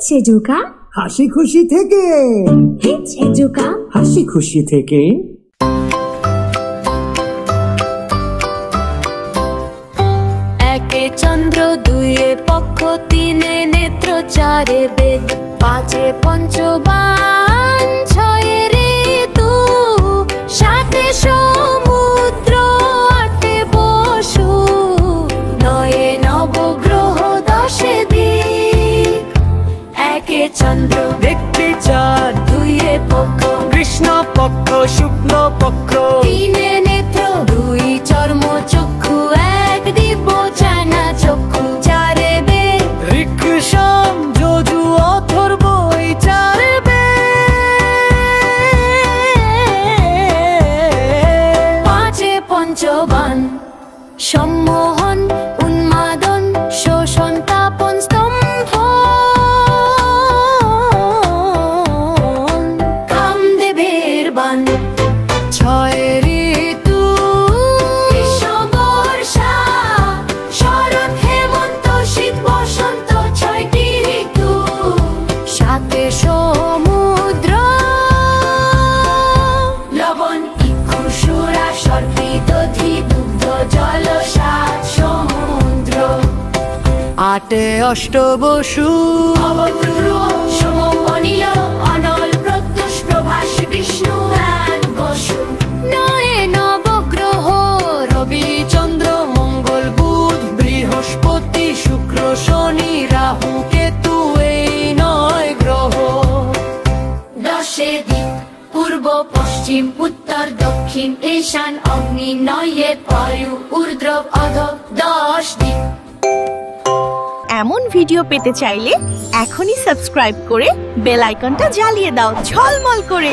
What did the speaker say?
হচ্ছে জোকা হাসি খুশি থেকে, হচ্ছে জোকা হাসি খুশি থেকে। একে চন্দ্র, দুইয়ে পক্ষ, তিনে নেত্র, চারে বেদ, পাঁচে পঞ্চবান, ছয়ে ঋতু, সাতে সমুদ্র, আটে পশু, নয়ে নবগ্রহ, দশে দিক। একে চন্দ্র, দেখতে চাঁদ, দুইয়ে পক্ষ, কৃষ্ণ পক্ষ, শুক্ল পক্ষ, তিনে নেত্র, দুই চর্ম চক্ষু, এক দিব্য চায়না চক্ষু, চারে বেদ, ঋক, সাম, যজু, অথর্ব, এই চারে বেদ। পাঁচে পঞ্চবান, সম্মোহন, উন্মাদন, শোষণ, তাপন, স্তম্ভন, কামদেবের বান। ছয় ঋতু, গ্রীষ্ম, বর্ষা, শরৎ, হেমন্ত, শীত, বসন্ত, ছয়টি ঋতু। সাতে সমুদ্র, লবণ, ইক্ষু, সুরা, সর্পি, দধি, দুগ্ধ, জল, সাত সমুদ্র। আটে অষ্ট বসু, অবক্রূর, সোম, অনিল, অনল, প্রত্যুষ, প্রভাস, বিষ্ণু, ধ্যান, বসু। নয়ে নবগ্রহ, রবি, চন্দ্র, মঙ্গল, বুধ, বৃহস্পতি, শুক্র, শনি, রাহু, কেতু, এই নয় গ্রহ। দশে দিক, পূর্ব, পশ্চিম, উত্তর, দক্ষিণ, ঈশান, অগ্নি, নয়ে বায়ু, ঊর্ধ্ব, অধ, 10 দিক। এমন ভিডিও পেতে চাইলে এখনই সাবস্ক্রাইব করে বেল আইকনটা জ্বালিয়ে দাও ঝলমল করে।